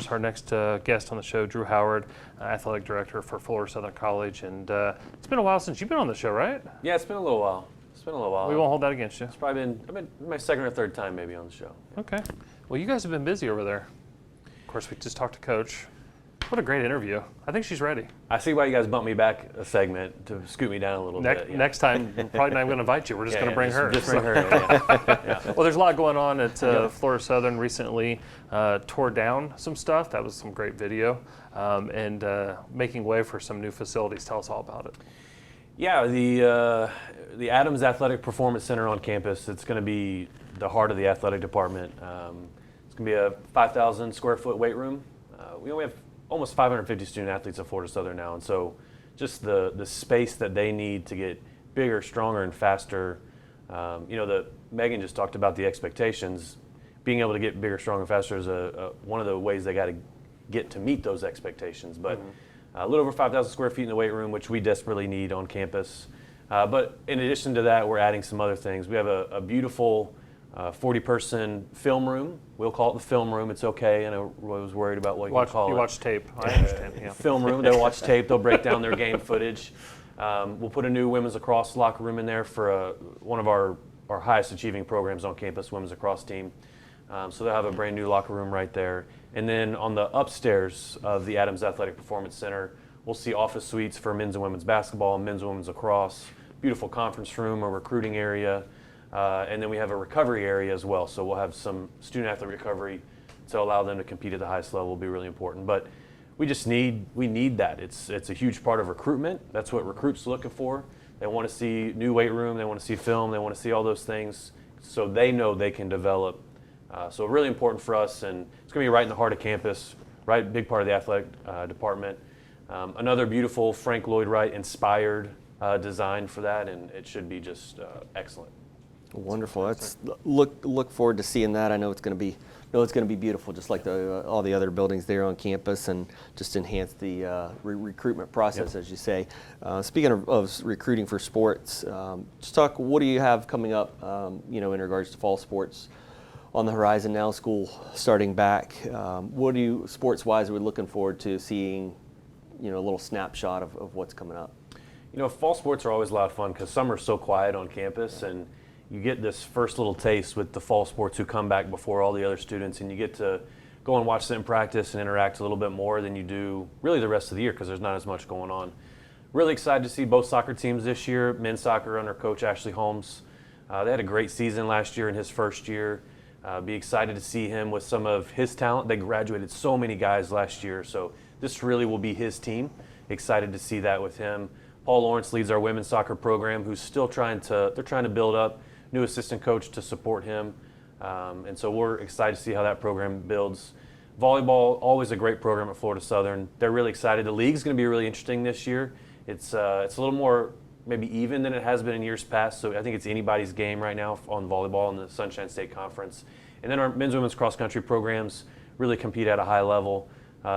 course, our next guest on the show, Drew Howard, athletic director for Florida Southern College. And it's been a while since you've been on the show, right? Yeah, it's been a little while. We won't hold that against you. It's probably been my second or third time maybe on the show. Okay. Well, you guys have been busy over there. Of course, we just talked to Coach. What a great interview. I think she's ready. I see why you guys bumped me back a segment to scoot me down a little bit. Yeah. Next time, we're probably not even going to invite you. We're just going to bring her. Just bring her. Yeah. Well, there's a lot going on at Florida Southern recently. Tore down some stuff. That was some great video. And making way for some new facilities. Tell us all about it. Yeah, the Adams Athletic Performance Center on campus, it's going to be the heart of the athletic department. It's going to be a 5,000 square foot weight room. We have almost 550 student athletes at Florida Southern now, and so just the space that they need to get bigger, stronger, and faster. Megan just talked about the expectations. Being able to get bigger, stronger, and faster is one of the ways they got to get to meet those expectations. But a little over 5,000 square feet in the weight room, which we desperately need on campus. But in addition to that, we're adding some other things. We have a beautiful 40-person film room. We'll call it the film room. It's okay. I know Roy was worried about what you call it. You watch tape. I understand. Yeah. Film room. They'll watch tape. They'll break down their game footage. We'll put a new women's lacrosse locker room in there for one of our highest achieving programs on campus, women's lacrosse team. So they'll have a brand new locker room right there. And then on the upstairs of the Adams Athletic Performance Center, we'll see office suites for men's and women's basketball, men's and women's lacrosse, beautiful conference room, a recruiting area. And then we have a recovery area as well. So we'll have some student athlete recovery to allow them to compete at the highest level will be really important. But we need that. It's a huge part of recruitment. That's what recruits are looking for. They want to see new weight room. They want to see film. They want to see all those things so they know they can develop. So really important for us, and it's going to be right in the heart of campus, right, big part of the athletic department. Another beautiful Frank Lloyd Wright inspired design for that, and it should be just excellent. Wonderful. That's look forward to seeing that. I know it's going to be beautiful, just like all the other buildings there on campus, and just enhance the recruitment process, as you say. Speaking of recruiting for sports, just talk. What do you have coming up? In regards to fall sports on the horizon now. School starting back. What do you sports-wise are we looking forward to seeing? A little snapshot of what's coming up. Fall sports are always a lot of fun because summer's so quiet on campus, and you get this first little taste with the fall sports who come back before all the other students, and you get to go and watch them practice and interact a little bit more than you do really the rest of the year because there's not as much going on. Really excited to see both soccer teams this year. Men's soccer under Coach Ashley Holmes. They had a great season last year in his first year. Be excited to see him with some of his talent. They graduated so many guys last year, so this really will be his team. Excited to see that with him. Paul Lawrence leads our women's soccer program, who's still trying to build up. New assistant coach to support him, and so we're excited to see how that program builds. Volleyball, always a great program at Florida Southern. They're really excited. The league's going to be really interesting this year. It's a little more maybe even than it has been in years past, so I think it's anybody's game right now on volleyball in the Sunshine State Conference. And then our men's and women's cross country programs really compete at a high level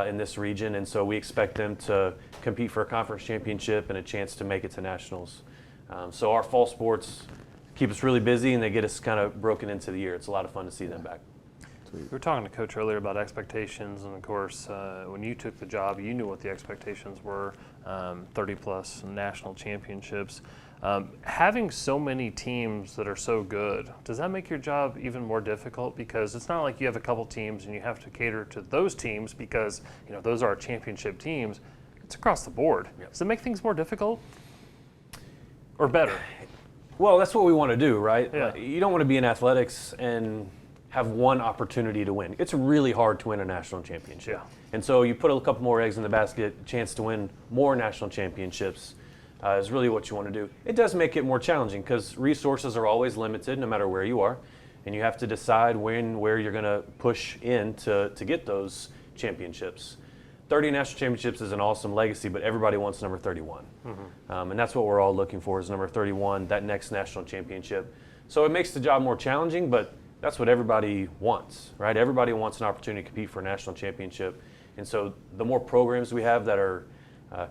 in this region, and so we expect them to compete for a conference championship and a chance to make it to nationals. So our fall sports keep us really busy, and they get us kind of broken into the year. It's a lot of fun to see them back. We were talking to Coach earlier about expectations, and of course, when you took the job, you knew what the expectations were, 30-plus national championships. Having so many teams that are so good, does that make your job even more difficult? Because it's not like you have a couple teams and you have to cater to those teams because those are our championship teams. It's across the board. Yep. Does it make things more difficult or better? Well, that's what we want to do, right? Yeah. You don't want to be in athletics and have one opportunity to win. It's really hard to win a national championship. Yeah. And so you put a couple more eggs in the basket, chance to win more national championships is really what you want to do. It does make it more challenging because resources are always limited no matter where you are. And you have to decide where you're going to push in to get those championships. 30 national championships is an awesome legacy, but everybody wants number 31. Mm-hmm. And that's what we're all looking for is number 31, that next national championship. So it makes the job more challenging, but that's what everybody wants, right? Everybody wants an opportunity to compete for a national championship. And so the more programs we have that are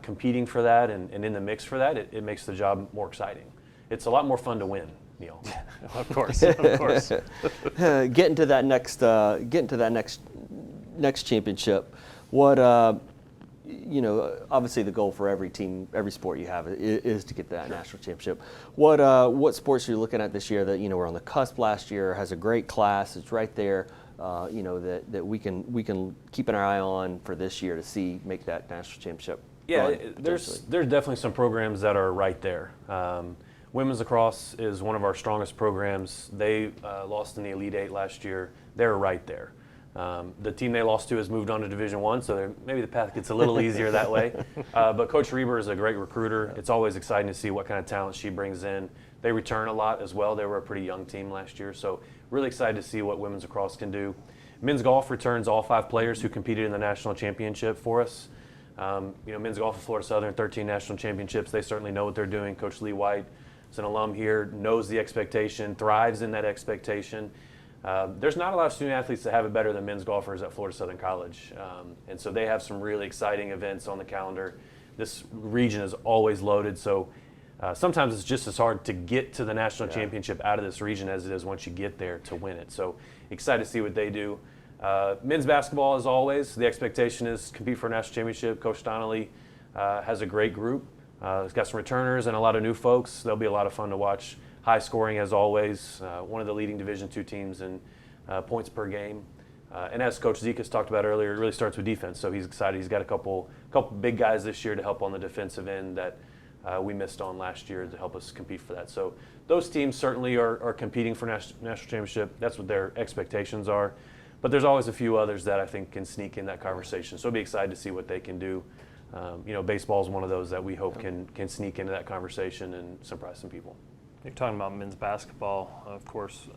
competing for that and in the mix for that, it makes the job more exciting. It's a lot more fun to win, Neil. Of course, of course. Getting to that next next championship, what obviously the goal for every team, every sport you have is to get that national championship. What sports are you looking at this year that were on the cusp last year, has a great class, it's right there, that we can keep an eye on for this year to make that national championship? Yeah, there's definitely some programs that are right there. Women's lacrosse is one of our strongest programs. They lost in the Elite Eight last year. They're right there. The team they lost to has moved on to Division I, so maybe the path gets a little easier that way. But Coach Reber is a great recruiter. It's always exciting to see what kind of talent she brings in. They return a lot as well. They were a pretty young team last year, so really excited to see what women's lacrosse can do. Men's golf returns all 5 players who competed in the national championship for us. Men's golf at Florida Southern, 13 national championships. They certainly know what they're doing. Coach Lee White is an alum here, knows the expectation, thrives in that expectation. There's not a lot of student athletes that have it better than men's golfers at Florida Southern College. And so they have some really exciting events on the calendar. This region is always loaded, so sometimes it's just as hard to get to the national championship out of this region as it is once you get there to win it. So excited to see what they do. Men's basketball, as always, the expectation is compete for a national championship. Coach Donnelly has a great group. He's got some returners and a lot of new folks. They'll be a lot of fun to watch. High scoring as always, one of the leading Division II teams in points per game. And as Coach Zeke has talked about earlier, it really starts with defense. So he's excited. He's got a couple big guys this year to help on the defensive end that we missed on last year to help us compete for that. So those teams certainly are competing for national championship. That's what their expectations are. But there's always a few others that I think can sneak in that conversation. So I'll be excited to see what they can do. Baseball is one of those that we hope can sneak into that conversation and surprise some people. You're talking about men's basketball, of course.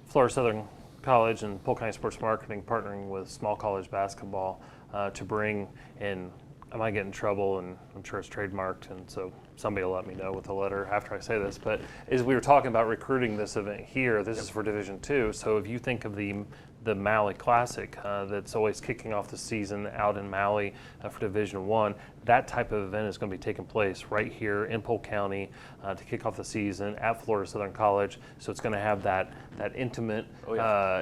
Florida Southern College and Polk County Sports Marketing partnering with small college basketball to bring in. I might get in trouble, and I'm sure it's trademarked, and so somebody will let me know with a letter after I say this. But as we were talking about recruiting this event here, this is for Division II. So if you think of the Maui Classic that's always kicking off the season out in Maui for Division I, that type of event is going to be taking place right here in Polk County to kick off the season at Florida Southern College. So it's going to have that intimate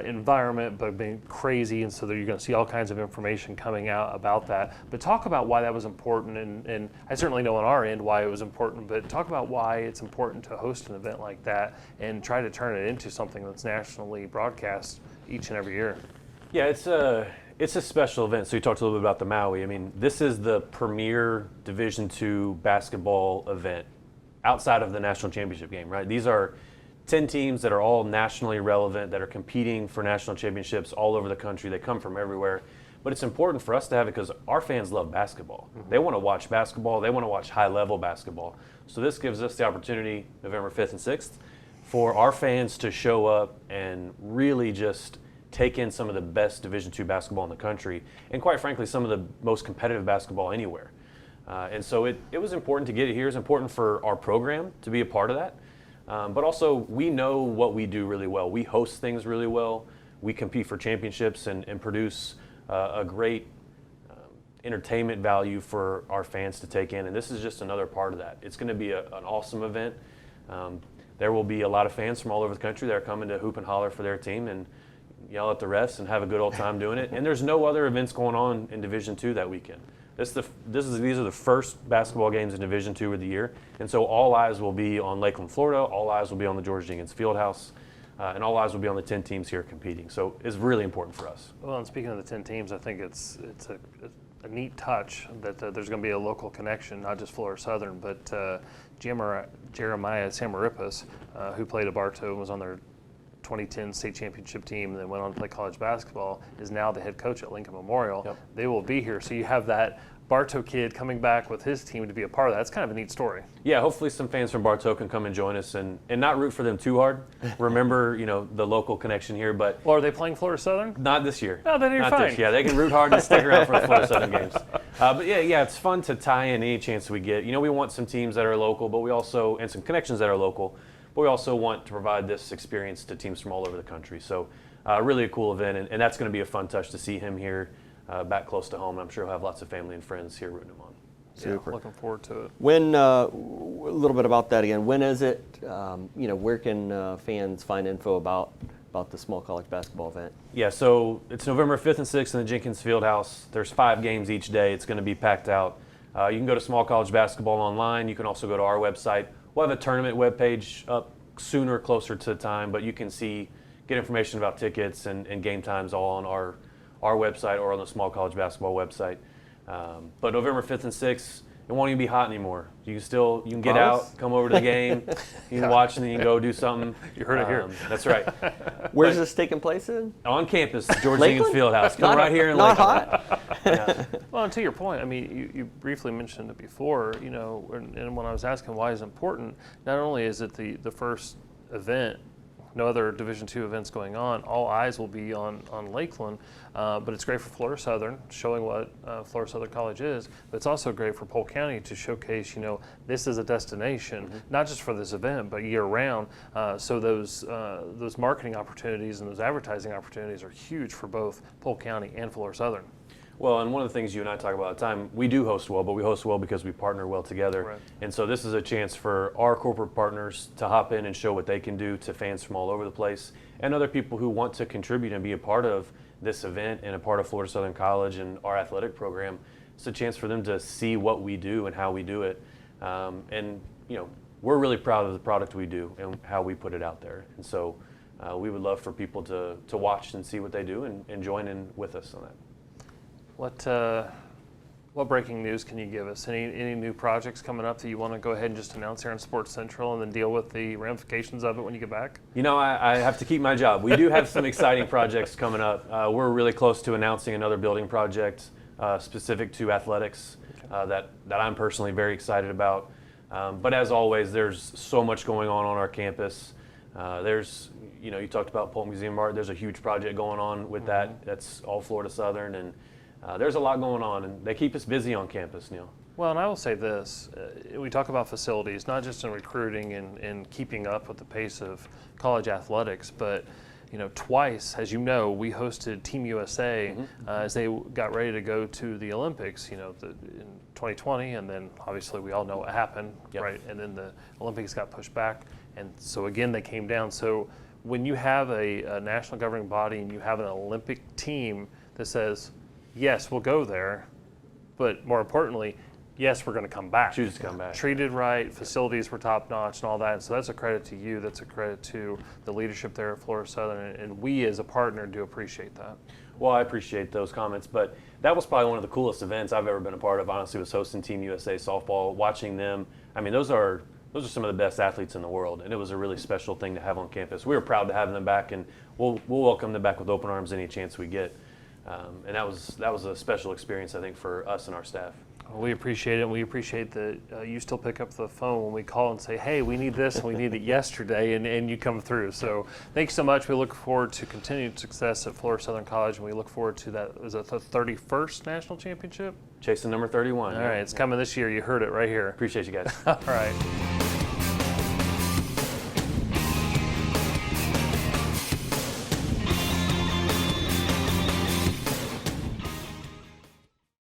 environment, but being crazy, and so you're going to see all kinds of information coming out about that. But talk about why that was important, and I certainly know on our end why it was important, but talk about why it's important to host an event like that and try to turn it into something that's nationally broadcast each and every year. Yeah, it's a special event. So you talked a little bit about the Maui. I mean, this is the premier Division II basketball event outside of the national championship game, right? These are 10 teams that are all nationally relevant, that are competing for national championships all over the country. They come from everywhere. But it's important for us to have it because our fans love basketball. Mm-hmm. They want to watch basketball. They want to watch high-level basketball. So this gives us the opportunity, November 5th and 6th, for our fans to show up and really just take in some of the best Division II basketball in the country, and quite frankly, some of the most competitive basketball anywhere. And so it was important to get it here. It's important for our program to be a part of that. But also, we know what we do really well. We host things really well. We compete for championships and produce a great entertainment value for our fans to take in. And this is just another part of that. It's going to be an awesome event. There will be a lot of fans from all over the country that are coming to hoop and holler for their team and yell at the refs and have a good old time doing it. And there's no other events going on in Division II that weekend. These are the first basketball games in Division II of the year, and so all eyes will be on Lakeland, Florida. All eyes will be on the George Jenkins Fieldhouse, and all eyes will be on the 10 teams here competing. So it's really important for us. Well, and speaking of the 10 teams, I think it's a neat touch that there's going to be a local connection, not just Florida Southern, but Jeremiah Samaripas, who played at Bartow and was on their 2010 state championship team and then went on to play college basketball, is now the head coach at Lincoln Memorial. Yep. They will be here. So you have that Bartow kid coming back with his team to be a part of that. It's kind of a neat story. Yeah, hopefully some fans from Bartow can come and join us and not root for them too hard. Remember, the local connection here. But well, are they playing Florida Southern? Not this year. No, then you're fine. Yeah, they can root hard and stick around for the Florida Southern games. But yeah, it's fun to tie in any chance we get. We want some teams that are local, but we also, and some connections that are local, but we also want to provide this experience to teams from all over the country. So really a cool event, and that's going to be a fun touch to see him here back close to home. I'm sure he'll have lots of family and friends here rooting him on. Super. Yeah, looking forward to it. When, a little bit about that again, when is it? Where can fans find info about about the small college basketball event. Yeah, so it's November 5th and 6th in the Jenkins Fieldhouse. There's 5 games each day. It's going to be packed out. You can go to Small College Basketball online. You can also go to our website. We'll have a tournament webpage up sooner, closer to the time, but you can get information about tickets and game times all on our website or on the Small College Basketball website. But November 5th and 6th, it won't even be hot anymore. You can get out, come over to the game, you can watch, and then you can go do something. You heard it here. That's right. Where's this taking place in? On campus, George Jenkins Fieldhouse. Come right here in Not Lakeland. hot. Yeah. Well, and to your point, I mean, you briefly mentioned it before, and when I was asking why it's important, not only is it the first event, no other Division II events going on, all eyes will be on Lakeland, but it's great for Florida Southern, showing what Florida Southern College is, but it's also great for Polk County to showcase, this is a destination, not just for this event, but year round, so those marketing opportunities and those advertising opportunities are huge for both Polk County and Florida Southern. Well, and one of the things you and I talk about all the time, we do host well, but we host well because we partner well together. Right. And so this is a chance for our corporate partners to hop in and show what they can do to fans from all over the place and other people who want to contribute and be a part of this event and a part of Florida Southern College and our athletic program. It's a chance for them to see what we do and how we do it. And we're really proud of the product we do and how we put it out there. And so we would love for people to watch and see what they do and join in with us on that. What breaking news can you give us? Any new projects coming up that you want to go ahead and just announce here on Sports Central and then deal with the ramifications of it when you get back? I have to keep my job. We do have some exciting projects coming up. We're really close to announcing another building project specific to athletics that I'm personally very excited about. But as always, there's so much going on our campus. You talked about Polk Museum of Art. There's a huge project going on with that. That's all Florida Southern, and there's a lot going on, and they keep us busy on campus, Neil. Well, and I will say this, we talk about facilities, not just in recruiting and keeping up with the pace of college athletics, but twice, as you know, we hosted Team USA as they got ready to go to the Olympics, in 2020, and then obviously we all know what happened, right? And then the Olympics got pushed back, and so again, they came down. So when you have a national governing body and you have an Olympic team that says, yes, we'll go there, but more importantly, yes, we're going to come back. Choose to come back. Treated right, facilities were top notch and all that. So that's a credit to you. That's a credit to the leadership there at Florida Southern. And we as a partner do appreciate that. Well, I appreciate those comments, but that was probably one of the coolest events I've ever been a part of, honestly, was hosting Team USA softball, watching them. I mean, those are some of the best athletes in the world, and it was a really special thing to have on campus. We were proud to have them back, and we'll welcome them back with open arms any chance we get. And that was a special experience, I think, for us and our staff. Well, we appreciate it, and we appreciate that you still pick up the phone when we call and say, hey, we need this, and we need it yesterday, and you come through. So thanks so much. We look forward to continued success at Florida Southern College, and we look forward to that. Is it the 31st National Championship? Chasing number 31. All right, it's coming this year. You heard it right here. Appreciate you guys. All right.